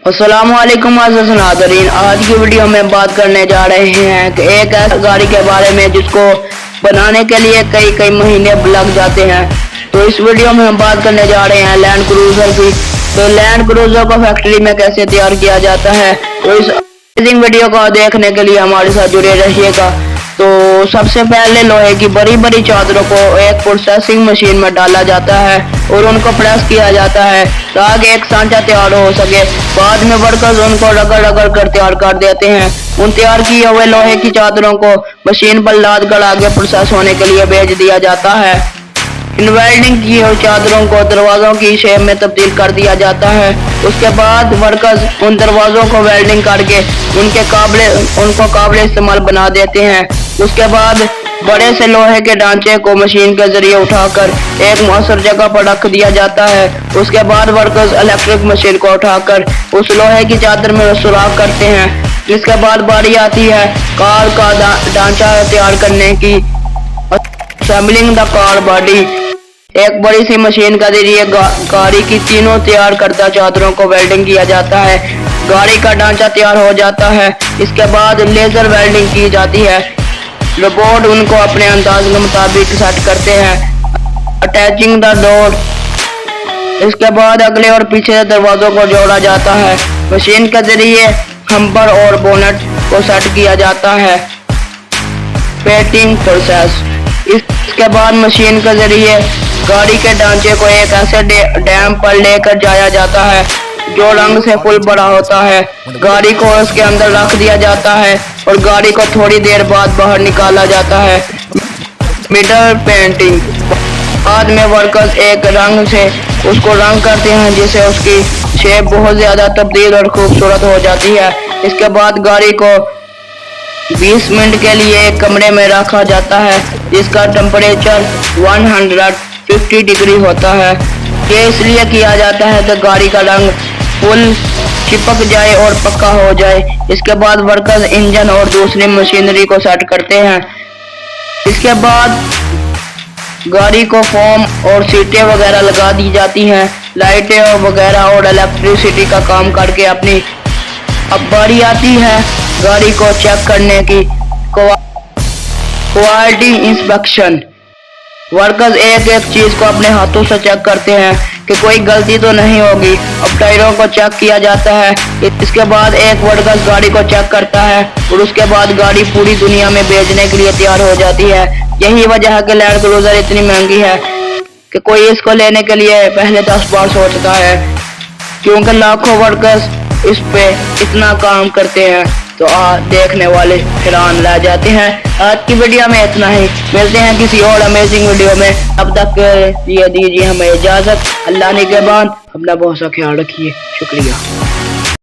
अस्सलामुअलैकुम अज़ीज़ नाज़रीन, आज की वीडियो में बात करने जा रहे हैं कि एक ऐसी गाड़ी के बारे में जिसको बनाने के लिए कई महीने लग जाते हैं। तो इस वीडियो में हम बात करने जा रहे हैं लैंड क्रूज़र की। तो लैंड क्रूज़र को फैक्ट्री में कैसे तैयार किया जाता है, तो इस अमेजिंग वीडियो को देखने के लिए हमारे साथ जुड़े रहिएगा। तो सबसे पहले लोहे की बड़ी बड़ी चादरों को एक प्रोसेसिंग मशीन में डाला जाता है और उनको प्रेस किया जाता है ताकि एक सांचा तैयार हो सके। बाद में वर्कर्स उनको रगड़ कर तैयार कर देते हैं। उन तैयार किए हुए लोहे की चादरों को मशीन पर लाद कर आगे प्रोसेस होने के लिए भेज दिया जाता है। इन वेल्डिंग की हुई चादरों को दरवाजों की शेप में तब्दील कर दिया जाता है। उसके बाद वर्कर्स उन दरवाजों को वेल्डिंग करके उनको काबिल इस्तेमाल बना देते हैं। उसके बाद बड़े से लोहे के ढांचे को मशीन के जरिए उठाकर एक मुअस्सर जगह पर रख दिया जाता है। उसके बाद वर्कर्स इलेक्ट्रिक मशीन को उठाकर उस लोहे की चादर में सुराख करते हैं। इसके बाद बारी आती है कार का ढांचा तैयार करने की, असेंबलिंग द कार बॉडी। एक बड़ी सी मशीन के जरिए गाड़ी की तीनों तैयार करदा चादरों को वेल्डिंग किया जाता है। गाड़ी का ढांचा तैयार हो जाता है। इसके बाद लेजर वेल्डिंग की जाती है। रोबोट उनको अपने अंदाज के मुताबिक सेट करते हैं। Attaching the door. इसके बाद अगले और पीछे दरवाजों को जोड़ा जाता है। मशीन के जरिए हम्पर और बोनट को सेट किया जाता है। Painting process. इसके बाद मशीन के जरिए गाड़ी के ढांचे को एक ऐसे डैम पर लेकर जाया जाता है जो रंग से फुल भरा होता है। गाड़ी को उसके अंदर रख दिया जाता है और गाड़ी को थोड़ी देर बाद बाहर निकाला जाता है। Middle painting. बाद में वर्कर्स एक रंग से उसको रंग करते हैं जिससे उसकी शेप बहुत ज्यादा तब्दील और खूबसूरत हो जाती है। इसके बाद गाड़ी को 20 मिनट के लिए एक कमरे में रखा जाता है जिसका टेम्परेचर 150 डिग्री होता है। ये इसलिए किया जाता है कि गाड़ी का रंग फुल चिपक जाए और पक्का हो जाए। इसके बाद वर्कर्स इंजन और दूसरी मशीनरी को सेट करते हैं। इसके बाद गाड़ी को फोम और सीटें वगैरह लगा दी जाती हैं। लाइटें वगैरह और इलेक्ट्रिसिटी का काम करके अपनी अब बारी आती है गाड़ी को चेक करने की, क्वालिटी इंस्पेक्शन। वर्कर्स एक एक चीज को अपने हाथों से चेक करते हैं कि कोई गलती तो नहीं होगी। अब टायरों को चेक किया जाता है। इसके बाद एक वर्कर्स गाड़ी को चेक करता है और उसके बाद गाड़ी पूरी दुनिया में भेजने के लिए तैयार हो जाती है। यही वजह है कि लैंड क्रूज़र इतनी महंगी है कि कोई इसको लेने के लिए पहले 10 बार सोचता है, क्योंकि लाखों वर्कर्स इस पे इतना काम करते हैं तो देखने वाले हैरान रह जाते हैं। आज की वीडियो में इतना ही, मिलते हैं किसी और अमेजिंग वीडियो में। अब तक दीजिए हमें इजाजत। अल्लाह ने के बाद अपना बहुत सा ख्याल रखिए। शुक्रिया।